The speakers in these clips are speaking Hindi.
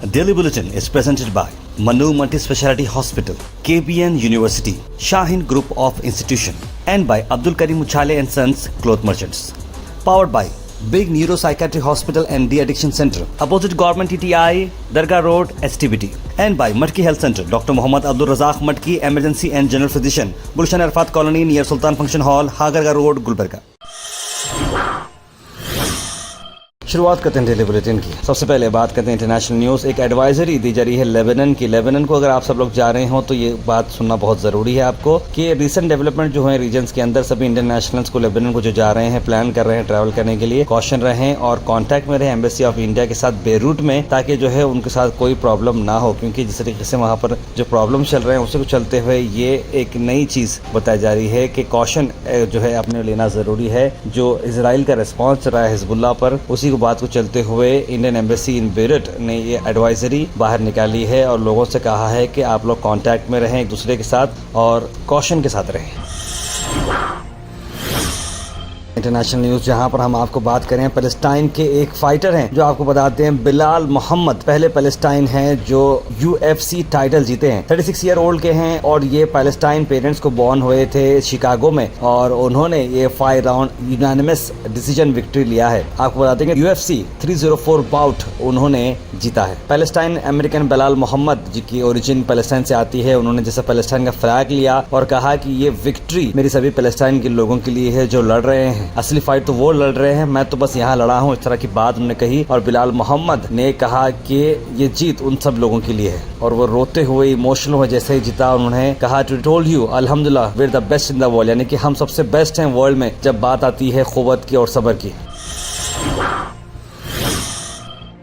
Daily Bulletin is presented by Manu Multi-Speciality Hospital, KBN University, Shaheen Group of Institution, and by Abdul Karim Uchale and Sons Cloth Merchants. Powered by Big Neuropsychiatry Hospital and De-Addiction Center, opposite Government TTI, Dargah Road, STBT. And by Matki Health Center, Dr. Muhammad Abdul Razak Matki, Emergency and General Physician, Gulshan Arfat Colony near Sultan Function Hall, Hagarga Road, Gulbarga. शुरुआत करते हैं डेली बुलेटिन की। सबसे पहले बात करते हैं इंटरनेशनल न्यूज़। एक एडवाइजरी दी जा रही है लेबनान की। लेबनान को अगर आप सब लोग जा रहे हो तो ये बात सुनना बहुत ज़रूरी है आपको कि रिसेंट डेवलपमेंट जो है रीजन्स के अंदर, सभी इंडियन नेशनल्स को लेबनान को जो जा रहे हैं, प्लान कर रहे हैं ट्रैवल करने के लिए, कॉशन रहें और कॉन्टैक्ट में रहें एम्बेसी ऑफ इंडिया के साथ बेरूट में, ताकि जो है उनके साथ कोई प्रॉब्लम ना हो। क्योंकि जिस तरीके से वहाँ पर जो प्रॉब्लम चल रहे हैं उसी को चलते हुए ये एक नई चीज़ बताई जा रही है कि कॉशन जो है अपने लेना ज़रूरी है। जो इसराइल का रिस्पॉन्स चल रहा है हिजबुल्लाह पर, उसी को बात को चलते हुए इंडियन एम्बेसी इन बेरूट ने ये एडवाइजरी बाहर निकाली है और लोगों से कहा है कि आप लोग कांटेक्ट में रहें एक दूसरे के साथ और कॉशन के साथ रहें। इंटरनेशनल न्यूज़ जहां पर हम आपको बात करें, पैलेस्टाइन के एक फाइटर हैं जो आपको बताते हैं बिलाल मोहम्मद, पहले पैलेस्टाइन हैं जो UFC टाइटल जीते हैं। 36 ईयर ओल्ड के हैं और ये पैलेस्टाइन पेरेंट्स को बॉर्न हुए थे शिकागो में और उन्होंने ये 5 राउंड यूनानिमस डिसीजन विक्ट्री लिया है। आपको बताते हैं कि UFC 304 बाउट उन्होंने जीता है। पैलेस्टाइन अमेरिकन बिलाल मोहम्मद जिनकी ओरिजिन पैलेस्टाइन से आती है, उन्होंने जैसे पैलेस्टाइन का फ्लैग लिया और कहा कि ये विक्ट्री मेरी सभी पैलेस्टाइन के लोगों के लिए है जो लड़ रहे हैं। असली फाइट तो वो लड़ रहे हैं, मैं तो बस यहाँ लड़ा हूँ, इस तरह की बात उन्होंने कही। और बिलाल मोहम्मद ने कहा कि ये जीत उन सब लोगों के लिए है और वो रोते हुए इमोशनल हुए जैसे ही जीता। उन्होंने कहा टू टोल्ड यू अल्हम्दुलिल्लाह we are the best in the world, यानी कि हम सबसे बेस्ट हैं वर्ल्ड में जब बात आती है क़ुव्वत की और सब्र की।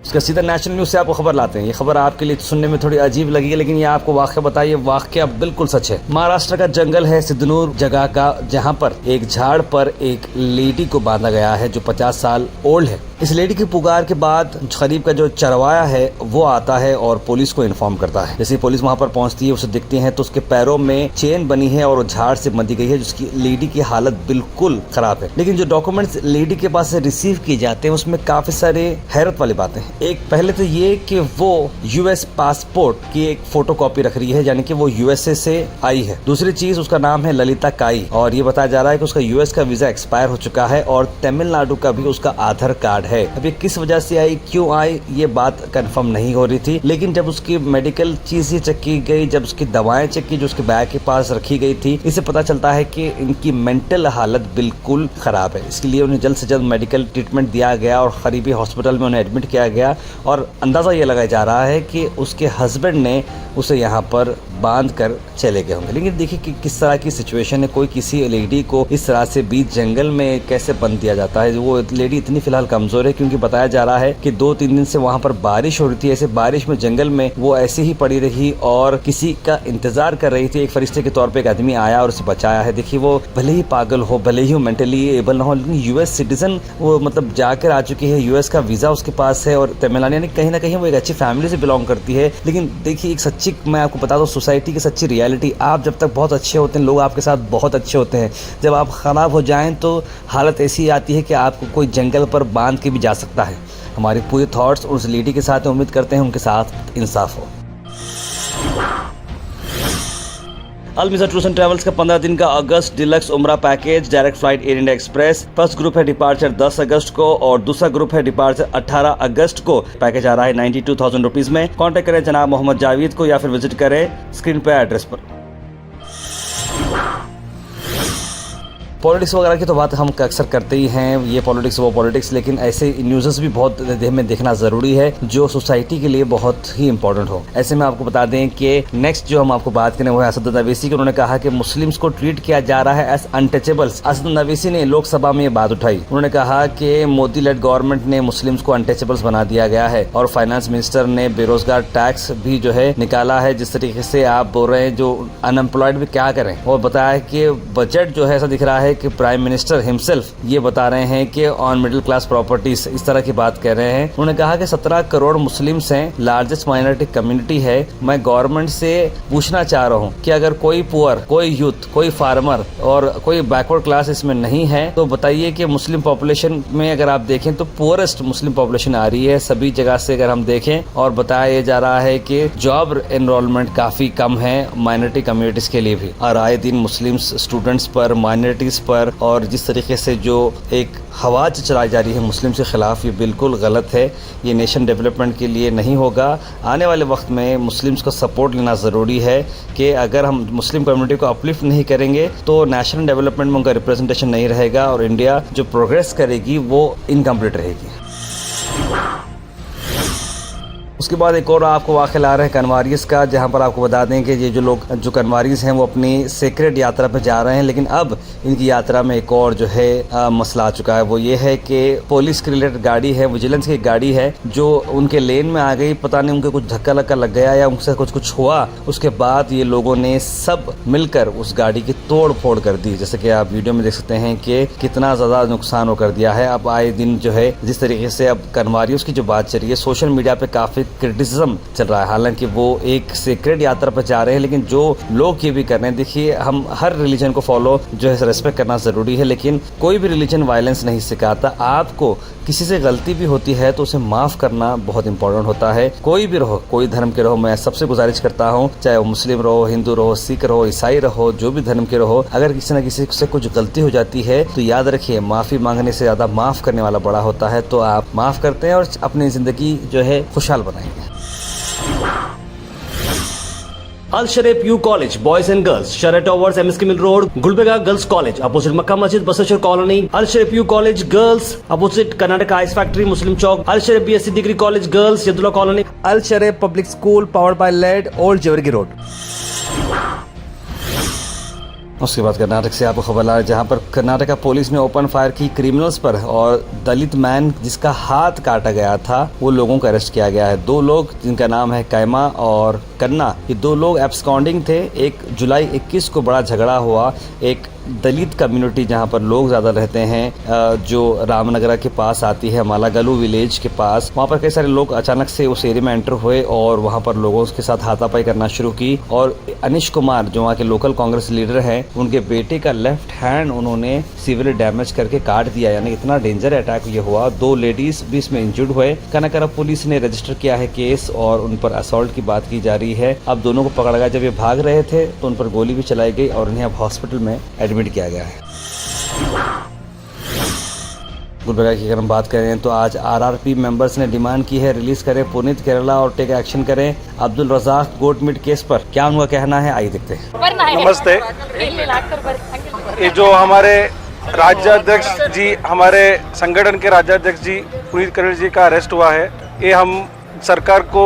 इसका सीधा नेशनल न्यूज़ से आपको खबर लाते हैं। ये खबर आपके लिए सुनने में थोड़ी अजीब लगी है, लेकिन ये आपको वाक़या बताइए, वाक़या बिल्कुल सच है। महाराष्ट्र का जंगल है सिद्धनूर जगह का, जहां पर एक झाड़ पर एक लेडी को बांधा गया है जो 50 साल ओल्ड है। इस लेडी की पुकार के बाद करीब का जो चरवाया है वो आता है और पुलिस को इन्फॉर्म करता है। जैसे पुलिस वहां पर पहुंचती है, उसे दिखती है तो उसके पैरों में चेन बनी है और झाड़ से बंधी गई है, जिसकी लेडी की हालत बिल्कुल खराब है। लेकिन जो डॉक्यूमेंट्स लेडी के पास से रिसीव किए जाते हैं उसमें काफी सारे हैरत वाली बातें हैं। एक पहले तो ये कि वो US पासपोर्ट की एक फोटो कॉपी रख रही है, यानी कि वो USA से आई है। दूसरी चीज, उसका नाम है ललिता काई और ये बताया जा रहा है कि उसका US का वीजा एक्सपायर हो चुका है और तमिलनाडु का भी उसका आधार कार्ड है। अब ये किस वजह से आई, क्यों आई, ये बात कंफर्म नहीं हो रही थी। लेकिन जब उसकी मेडिकल चीजें चेक की गई, जब उसकी दवाएं चेक की जो उसके बैग के पास रखी गई थी, इससे पता चलता है कि इनकी मेंटल हालत बिल्कुल खराब है। इसके लिए उन्हें जल्द से जल्द मेडिकल ट्रीटमेंट दिया गया और करीबी हॉस्पिटल में उन्हें एडमिट किया गया और अंदाजा ये लगाया जा रहा है कि उसके हस्बैंड ने उसे यहाँ पर बांध कर चले गए होंगे। लेकिन देखिए कि किस तरह की सिचुएशन है, कोई किसी लेडी को इस तरह से बीच जंगल में कैसे बंद दिया जाता है। वो लेडी इतनी फिलहाल कमजोर है क्योंकि बताया जा रहा है कि 2-3 दिन से वहाँ पर बारिश हो रही थी। ऐसे बारिश में जंगल में वो ऐसे ही पड़ी रही और किसी का इंतजार कर रही थी। एक फरिश्ते के तौर पर एक आदमी आया और उसे बचाया है। देखिए वो भले ही पागल हो, भले ही मेंटली एबल ना हो, लेकिन US सिटीजन वो मतलब जाकर आ चुकी है, US का वीजा उसके पास है और तमिलनाडु यानी कहीं ना कहीं वो एक अच्छी फैमिली से बिलोंग करती है। लेकिन देखिए एक सच्ची, मैं आपको बता दूं सोसाइटी की सच्ची रियलिटी, आप जब तक बहुत अच्छे होते हैं, लोग आपके साथ बहुत अच्छे होते हैं, जब आप खराब हो जाएं तो हालत ऐसी आती है कि आपको कोई जंगल पर बांध के भी जा सकता है। हमारे पूरे थॉट्स उस लेडी के साथ, उम्मीद करते हैं उनके साथ इंसाफ हो। अलमिज़ा टूर्स एंड ट्रैवल्स का 15 दिन का अगस्त डिलक्स उम्रा package, direct flight air India express. First group है डिपार्चर 10 अगस्त को और दूसरा ग्रुप है डिपार्चर 18 अगस्त को। पैकेज आ रहा है 92,000 रुपीज में। कॉन्टैक्ट करें जनाब मोहम्मद जावेद को या फिर विजिट करें स्क्रीन पर एड्रेस पर। पॉलिटिक्स वगैरह की तो बात हम अक्सर करते ही हैं, ये पॉलिटिक्स वो पॉलिटिक्स, लेकिन ऐसे न्यूज़ भी बहुत हमें देखना ज़रूरी है जो सोसाइटी के लिए बहुत ही इंपॉर्टेंट हो। ऐसे में आपको बता दें कि नेक्स्ट जो हम आपको बात करें वो है असद नवीसी की। उन्होंने कहा कि मुस्लिम्स को ट्रीट किया जा रहा है एज अनटचेबल्स। असद नवीसी ने लोकसभा में ये बात उठाई। उन्होंने कहा कि मोदी लेड गवर्नमेंट ने मुस्लिम्स को अनटचेबल्स बना दिया गया है और फाइनेंस मिनिस्टर ने बेरोजगार टैक्स भी जो है निकाला है। जिस तरीके से आप बोल रहे हैं जो अनएम्प्लॉयड भी क्या करें, और बताया कि बजट जो है ऐसा दिख रहा है है कि प्राइम मिनिस्टर हिमसेल्फ ये बता रहे हैं कि ऑन मिडिल क्लास प्रॉपर्टीज, इस तरह की बात कह रहे हैं। उन्होंने कहा कि 17 करोड़ मुस्लिम्स हैं, लार्जेस्ट माइनॉरिटी कम्युनिटी है। मैं गवर्नमेंट से पूछना चाह रहा हूँ कि अगर कोई पुअर, कोई यूथ, कोई फार्मर और कोई बैकवर्ड क्लास इसमें नहीं है तो बताइए कि मुस्लिम पॉपुलेशन में अगर आप देखें तो पुअरेस्ट मुस्लिम पॉपुलेशन आ रही है सभी जगह से अगर हम देखें। और बताया जा रहा है कि जॉब एनरोलमेंट काफी कम है माइनॉरिटी कम्युनिटीज के लिए भी। और आए दिन मुस्लिम स्टूडेंट्स पर, माइनॉरिटीज पर और जिस तरीके से जो एक हवा चलाई जा रही है मुस्लिम के खिलाफ, ये बिल्कुल गलत है। ये नेशन डेवलपमेंट के लिए नहीं होगा। आने वाले वक्त में मुस्लिम्स को सपोर्ट लेना ज़रूरी है कि अगर हम मुस्लिम कम्युनिटी को अपलिफ्ट नहीं करेंगे तो नेशनल डेवलपमेंट में उनका रिप्रेजेंटेशन नहीं रहेगा और इंडिया जो प्रोग्रेस करेगी वो इनकम्प्लीट रहेगी। उसके बाद एक और आपको वाक़या ला रहे हैं कन्वारीज़ का, जहां पर आपको बता दें कि ये जो लोग जो कन्वारीज़ हैं वो अपनी सेक्रेट यात्रा पर जा रहे हैं, लेकिन अब इनकी यात्रा में एक और जो है मसला आ चुका है। वो ये है कि पुलिस के रिलेटेड गाड़ी है, विजिलेंस की गाड़ी है, जो उनके लेन में आ गई। पता नहीं उनके कुछ धक्का लक्का लग गया या उनसे कुछ हुआ। उसके बाद ये लोगों ने सब मिलकर उस गाड़ी की तोड़ फोड़ कर दी। जैसे कि आप वीडियो में देख सकते हैं कि कितना ज़्यादा नुकसान हो कर दिया है। अब आए दिन जो है जिस तरीके से अब कन्वारीज़ की जो बात चल रही है, सोशल मीडिया पर काफ़ी क्रिटिसिज्म चल रहा है। हालांकि वो एक सीक्रेट यात्रा पर जा रहे हैं, लेकिन जो लोग ये भी कर रहे हैं, देखिए हम हर रिलीजन को फॉलो जो है रेस्पेक्ट करना ज़रूरी है, लेकिन कोई भी रिलीजन वायलेंस नहीं सिखाता। आपको किसी से गलती भी होती है तो उसे माफ़ करना बहुत इंपॉर्टेंट होता है। कोई भी रहो, कोई धर्म के रहो, मैं सबसे गुजारिश करता हूँ, चाहे वो मुस्लिम रहो, हिंदू रहो, सिख रहो, ईसाई रहो, जो भी धर्म के रहो, अगर किसी न किसी से कुछ गलती हो जाती है तो याद रखिए माफ़ी मांगने से ज़्यादा माफ़ करने वाला बड़ा होता है। तो आप माफ़ करते हैं और अपनी ज़िंदगी जो है खुशहाल बनाएंगे। Al Sharif U College, Boys and Girls, Sharia Towers, MSK Mill Road, Gulbega Girls College, opposite Makkah Masjid, Basashar Colony. Al Sharif U College Girls, opposite Karnataka Ice Factory, Muslim Chowk. Al Sharif BSc Degree College Girls, Yadullah Colony. Al Sharif Public School, powered by LED, Old Jawargi Road. उसके बाद कर्नाटक से आपको खबर आ रही है, जहाँ पर कर्नाटका पुलिस ने ओपन फायर की क्रिमिनल्स पर और दलित मैन जिसका हाथ काटा गया था वो लोगों को अरेस्ट किया गया है। 2 लोग जिनका नाम है कैमा और कन्ना, ये 2 लोग एब्सकॉन्डिंग थे। 1 जुलाई 21 को बड़ा झगड़ा हुआ एक दलित कम्युनिटी जहाँ पर लोग ज़्यादा रहते हैं, जो रामनगरा के पास आती है, मालागलू विलेज के पास। वहाँ पर कई सारे लोग अचानक से उस एरिया में एंटर हुए और वहाँ पर लोगों के साथ हाथापाई करना शुरू की। और अनिश कुमार जो वहाँ के लोकल कांग्रेस लीडर हैं, उनके बेटे का लेफ्ट हैंड उन्होंने सीवियरली डैमेज करके काट दिया। यानी इतना डेंजर अटैक ये हुआ। 2 लेडीज भी इसमें इंजर्ड हुए। कनकरा पुलिस ने रजिस्टर किया है केस और उन पर असॉल्ट की बात की जा रही है। अब दोनों को पकड़ा गया। जब ये भाग रहे थे तो उन पर गोली भी चलाई गई और उन्हें अब हॉस्पिटल में एडमिट किया गया है। गुलबर्गा की अगर हम बात करें तो आज आरआरपी मेंबर्स ने डिमांड की है रिलीज करें पुनीत केरला और टेक एक्शन करें Abdul Razak goat meat case पर। क्या उनका कहना है, आइए देखते हैं। नमस्ते। ये जो हमारे राज्याध्यक्ष जी, हमारे संगठन के राज्याध्यक्ष जी पुनीत केरला जी का अरेस्ट हुआ है, ये हम सरकार को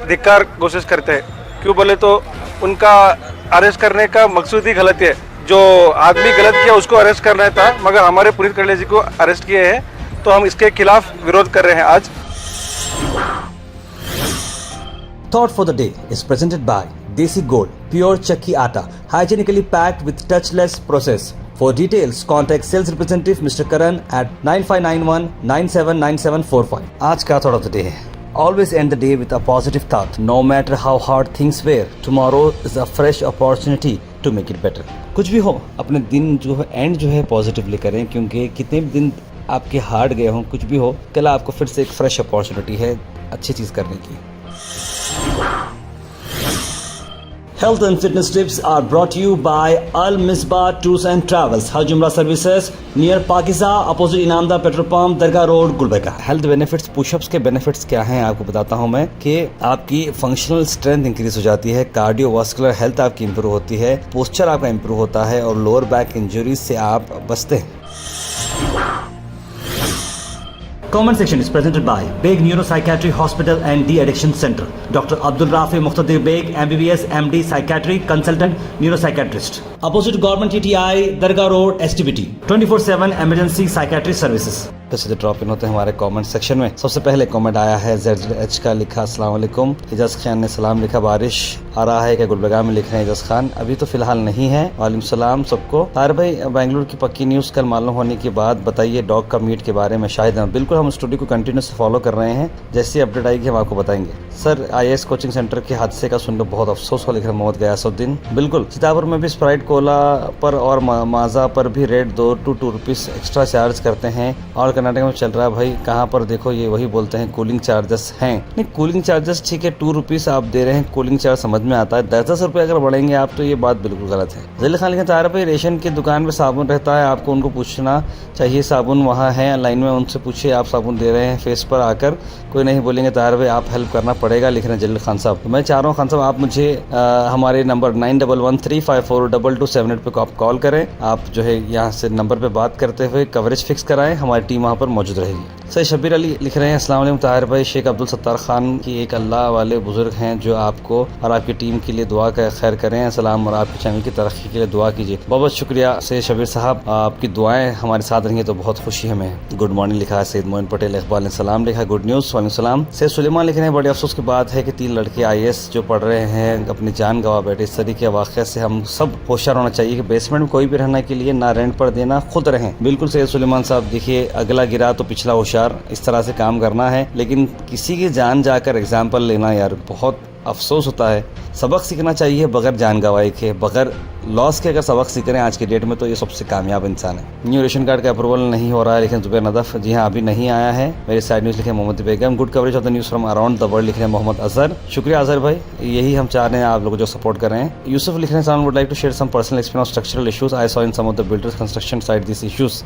धिक्कार घोषित करते हैं। क्यों बोले तो उनका अरेस्ट करने का मकसूद ही गलत है। जो आदमी गलत किया उसको अरेस्ट करना था, मगर हमारे पुनीत केरला जी को अरेस्ट किए हैं, तो हम इसके खिलाफ विरोध कर रहे हैं आज। Thought for the day is presented by Desi Gold, pure chakki atta, hygienically packed with touchless process. For details, contact sales representative Mr. Karan at 9591 979745. आज का thought of the day है, always end the day with a positive thought. No matter how hard things were, tomorrow is a fresh opportunity to make it better. कुछ भी हो, अपने दिन जो है एंड जो है पॉजिटिवली करें, क्योंकि कितने भी दिन आपके हार्ड गए हों, कुछ भी हो, कल आपको फिर से एक फ्रेश अपॉर्चुनिटी है अच्छी चीज़ करने की। Health and fitness tips are brought to you by Al Misbah Tours and Travels, Hajj Umrah Services, near Pakiza, opposite Inamda Petrol Pump, Dargah Road, Gulbarga. Health benefits, pushups के बेनिफिट्स क्या हैं आपको बताता हूं मैं, कि आपकी फंक्शनल स्ट्रेंथ इंक्रीज हो जाती है, कार्डियोवास्कुलर हेल्थ आपकी इंप्रूव होती है, पोस्चर आपका इंप्रूव होता है और लोअर बैक इंजरीज से आप बचते हैं। Comment section is presented by Beg Neuropsychiatry Hospital and De-Addiction Center. Dr. Abdul Rafi Muqtadir Beg, MBBS, MD, Psychiatry, Consultant, Neuropsychiatrist. Opposite Government TTI, Dargah Road, STBT. 24/7 Emergency Psychiatry Services. तो सीधे ड्रॉप इन होते हैं हमारे कमेंट सेक्शन में। सबसे पहले कमेंट आया है ZH का, लिखा अस्सलाम वालेकुम। इजाज़ खान ने सलाम लिखा, बारिश आ रहा है क्या गुलबर्गा में, लिख रहे हैं इजाज़ खान। अभी तो फिलहाल नहीं है। वालेकुम सलाम सबको। तार भाई, बेंगलुरु की पक्की न्यूज़ कल मालूम होने के बाद बताइए डॉग का मीट के बारे में। शायद बिल्कुल, हम स्टोरी को कंटिन्यूस फॉलो कर रहे हैं, जैसी अपडेट आएगी हम आपको बताएंगे। सर, IAS कोचिंग सेंटर के हादसे का सुनकर बहुत अफसोस हो, लिख रहे मोहम्मद गयासुद्दीन। बिल्कुल, सीतापुर में भी स्प्राइट कोला पर और माजा पर भी rate 2 to 2 rupees extra charge करते हैं। और कर्नाटक में चल रहा है भाई, कहाँ पर देखो ये वही बोलते हैं कूलिंग चार्जेस हैं। नहीं, कूलिंग चार्जेस ठीक है, 2 रुपीज़ आप दे रहे हैं, कूलिंग चार्ज समझ में आता है। 10-10 रुपये अगर बढ़ेंगे आप तो ये बात बिल्कुल गलत है। जलील खान लिखा, तारा भाई रेशन की दुकान पे साबुन रहता है, आपको उनको पूछना चाहिए साबुन वहाँ है लाइन में, उनसे पूछिए आप साबुन दे रहे हैं फेस पर आकर, कोई नहीं बोलेंगे तारा भाई आप हेल्प करना पड़ेगा, लिख रहे हैं जलील खान साहब। तो मैं चाह रहा हूँ खान साहब आप मुझे हमारे नंबर 9113542278 पे आप कॉल करें। आप जो है यहाँ से नंबर पे बात करते हुए कवरेज फिक्स कराएं, हमारी टीम वहाँ पर मौजूद रहेगी। सर शबीर अली लिख रहे हैं, अस्सलाम वालेकुम ताहिर भाई, शेख अब्दुल सत्तार खान की एक अल्लाह वाले बुजुर्ग हैं जो आपको और आपकी टीम के लिए दुआ का खैर करें। सलाम, और आपके चैनल की तरक्की के लिए दुआ कीजिए। बहुत शुक्रिया से शबीर साहब, आपकी दुआएं हमारे साथ रही तो बहुत खुशी है हमें। गुड मॉर्निंग लिखा है सैयद मोइन पटेल, इकबाल ने सलाम लिखा, गुड न्यूज़ वालेकुम सलाम। सैयद सुलेमान लिख रहे हैं, बड़े अफसोस की बात है कि 3 लड़के IAS जो पढ़ रहे हैं अपनी जान गंवा बैठे। इस तरीके के वाक़े से हम सब होशियार होना चाहिए कि बेसमेंट में कोई भी रहने के लिए ना रेंट पर देना, खुद रहें। बिल्कुल सैयद सुलेमान साहब, देखिए अगला गिरा तो पिछला होशियार, इस तरह से काम करना है। लेकिन किसी की जान जाकर एग्जाम्पल लेना यार बहुत अफसोस होता है। सबक सीखना चाहिए बगैर जान गंवाई के, बगैर लॉस के अगर सबक सीख रहे हैं आज की डेट में तो ये सबसे कामयाब इंसान है। न्यू रेशन कार्ड का अप्रूवल नहीं हो रहा है, लेकिन जुबैर नदफ, जी हाँ अभी नहीं आया है। मेरे साइड न्यूज़ लिखे Mohammad Begum, good coverage of the news from around the world, लिख रहे हैं मोहम्मद अजहर। शुक्रिया अजहर भाई, यही हम चाह रहे हैं आप लोग जो सपोर्ट कर रहे हैं। यूसुफ लिख रहे हैं, would like to share some personal experience of structural issues I saw in some of the builders construction site this issues.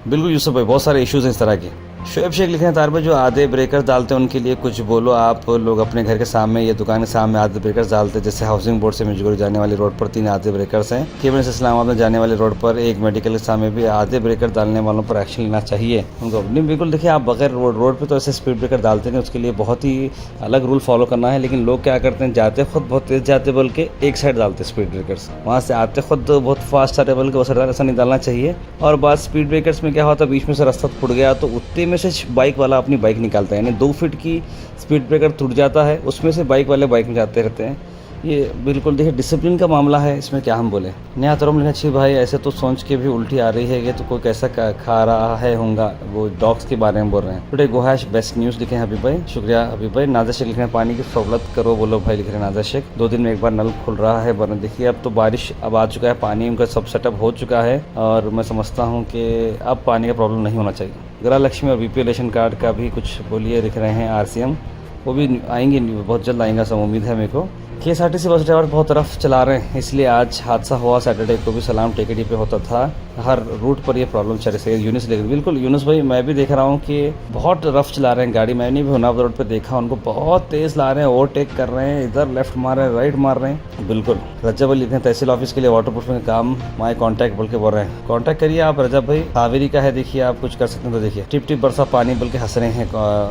बिल्कुल यूसुफ भाई, बहुत सारे इशूज़ हैं इस तरह के। शोएब शेख लिखे हैं, तार भाई जो आधे ब्रेकर्स डालते हैं उनके लिए कुछ बोलो। आप लोग अपने घर के सामने या दुकान के सामने आधे ब्रेकर्स डालते हैं, जैसे हाउसिंग बोर्ड से मिर्जगुरी जाने वाली रोड पर 3 आधे ब्रेकर्स हैं। केवल से इस्लामाबाद में जाने वाली रोड पर एक मेडिकल के सामने भी आधे ब्रेकर डालने वालों पर एक्शन लेना चाहिए उनको। नहीं बिल्कुल, देखिए आप बगैर रोड पर तो ऐसे स्पीड ब्रेकर डालते हैं, उसके लिए बहुत ही अलग रूल फॉलो करना है। लेकिन लोग क्या करते हैं, जाते खुद बहुत तेज़ जाते बोल के एक साइड डालते हैं स्पीड ब्रेकर्स, वहाँ से आते खुद बहुत फास्ट आते बोल के वो साइड, ऐसा नहीं डालना चाहिए। और बात स्पीड ब्रेकर्स में क्या होता है, बीच में से रास्ता फूट गया तो उतने में से बाइक वाला अपनी बाइक निकालता है, यानी 2 फीट की स्पीड ब्रेकर टूट जाता है, उसमें से बाइक वाले बाइक में जाते रहते हैं। ये बिल्कुल देखिए डिसिप्लिन का मामला है, इसमें क्या हम बोले। नया तरम लिखा, अच्छी भाई ऐसे तो सोच के भी उल्टी आ रही है, ये तो कोई कैसा खा रहा है होगा, वो डॉग्स के बारे में बोल रहे हैं। टुडे गोहाश बेस्ट न्यूज़ लिखे हैं हबीब भाई, शुक्रिया हबीब भाई। नाज़र शेख लिख रहे हैं, पानी की सहूलत करो बोलो भाई, लिख रहे हैं नाज़र शेख। 2 दिन में एक बार नल खुल रहा है, वरना देखिए अब तो बारिश अब आ चुका है, पानी उनका सब सेटअप हो चुका है और मैं समझता हूँ कि अब पानी का प्रॉब्लम नहीं होना चाहिए। गृह लक्ष्मी और BPL रेशन कार्ड का भी कुछ बोलिए, लिख रहे हैं RCM, वो भी आएंगे, बहुत जल्द आएंगे सब उम्मीद है मेरे को। KSRTC बस ड्राइवर बहुत रफ चला रहे हैं, इसलिए आज हादसा हुआ। सैटरडे को भी सलाम टेकेडी पे होता था, हर रूट पर ये प्रॉब्लम चल रही है। यूनुस लेकर बिल्कुल यूनुस भाई, मैं भी देख रहा हूँ कि बहुत रफ चला रहे हैं गाड़ी। मैंने भी हुनाब रोड पे देखा, उनको बहुत तेज़ ला रहे हैं, ओवरटेक कर रहे हैं, इधर लेफ्ट मार रहे हैं, राइट मार रहे हैं। बिल्कुल रजब भाई लिखे हैं, तहसील ऑफिस के लिए वाटर प्रूफिंग का काम, माई कॉन्टैक्ट बोल के बोल रहे हैं। कॉन्टैक्ट करिए आप रजब भाई, कावेरी का है, देखिए आप कुछ कर सकते हैं तो देखिए। टिप टिप बरसा पानी बोल के हंस रहे हैं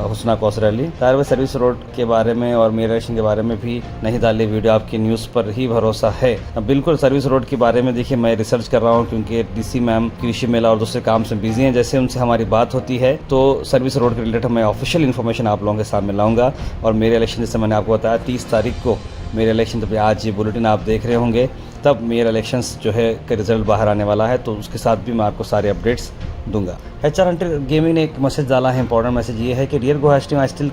हुस्ना कौसर अली। तार भाई सर्विस रोड के बारे में और मेरा के बारे में भी नहीं डाली वीडियो, आपकी न्यूज़ पर ही भरोसा है। बिल्कुल सर्विस रोड के बारे में देखिए मैं रिसर्च कर रहा हूँ, क्योंकि DC मैम कृषि मेला और दूसरे काम से बिजी हैं। जैसे उनसे हमारी बात होती है तो सर्विस रोड के रिलेटेड मैं ऑफिशियल इन्फॉर्मेशन आप लोगों के सामने लाऊंगा। और मेरे इलेक्शन, जैसे मैंने आपको बताया 30 तारीख को मेरे इलेक्शन, तब आज ये बुलेटिन आप देख रहे होंगे, तब मेरे इलेक्शंस जो है का रिजल्ट बाहर आने वाला है, तो उसके साथ भी मैं आपको सारे अपडेट्स दूंगा। HR हंटर गेमिंग ने एक मैसेज डाला है, इंपॉर्टेंट मैसेज ये है कि डियर गोहाश team, I still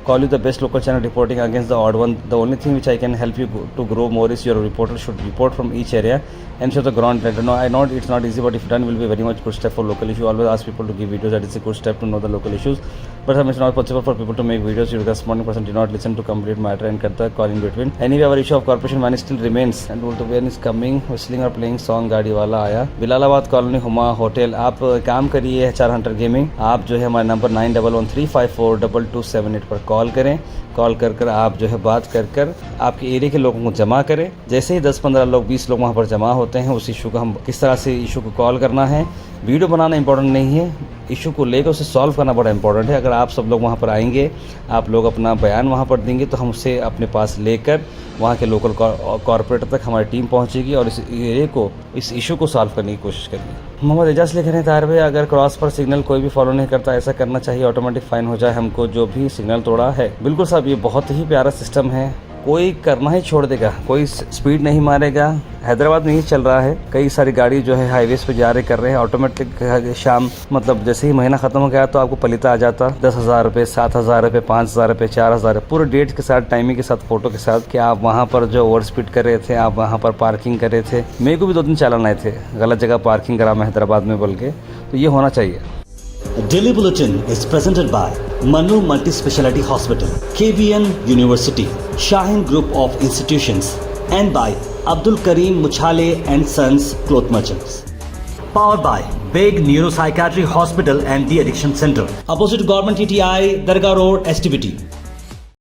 call you the best local channel reporting against the odd one. The only thing which I can help you to grow more is your reporter should report from each area and show the ground that I know it's not easy, but if done will be very much good step for local issue. Always ask people to give videos, that is a good step to know the local issues, but it's not possible for people to make videos. You responding person did not listen to complete matter and cut the call in between. Anyway, our issue of corporation money still remains, and the when is coming whistling or playing song गाड़ी वाला आया। बिलालाबाद कॉलोनी हुमा होटल। आप काम करिए HR हंटर गेमिंग, आप जो है हमारे नंबर 9113542278 पर कॉल करें। कॉल कर आप जो है बात कर आपके एरिया के लोगों को जमा करें। जैसे ही 10-15 लोग 20 लोग वहाँ पर जमा होते हैं, उस इशू को हम किस तरह से इशू को कॉल करना है वीडियो बनाना इंपॉर्टेंट नहीं है, इशू को लेकर उसे सॉल्व करना बड़ा इंपॉर्टेंट है। अगर आप सब लोग वहाँ पर आएंगे, आप लोग अपना बयान वहाँ पर देंगे, तो हम उसे अपने पास लेकर वहाँ के लोकल कॉरपोरेटर तक हमारी टीम पहुँचेगी और इस एरिया को, इस इशू को सॉल्व करने की कोशिश करेंगे। मोहम्मद एजाज लिख रहे हैं, ताहिर भाई अगर क्रॉस पर सिग्नल कोई भी फॉलो नहीं करता, ऐसा करना चाहिए, ऑटोमेटिक फाइन हो जाए हमको जो भी सिग्नल तोड़ा है। बिल्कुल साहब, ये बहुत ही प्यारा सिस्टम है, कोई करना ही छोड़ देगा, कोई स्पीड नहीं मारेगा। हैदराबाद में ही चल रहा है, कई सारी गाड़ी जो है हाईवेज पे जा रहे कर रहे हैं ऑटोमेटिक। शाम मतलब जैसे ही महीना खत्म हो गया तो आपको पलिता आ जाता 10,000 रुपये, 7,000 रुपये, 5,000 रुपये, 4,000, पूरे डेट के साथ, टाइमिंग के साथ, फोटो के साथ कि आप वहाँ पर जो ओवर स्पीड कर रहे थे, आप वहाँ पर पार्किंग कर रहे थे। मेरे को भी 2 दिन चालान आए थे, गलत जगह पार्किंग करा मैं हैदराबाद में बोल के, तो ये होना चाहिए। Daily Bulletin is presented by Manu Multi-Speciality Hospital, KBN University, Shaheen Group of Institutions, and by Abdul Karim Muchale and Sons Cloth Merchants. Powered by Big Neuropsychiatry Hospital and The Addiction Center, opposite Government TTI, Dargah Road, STBT.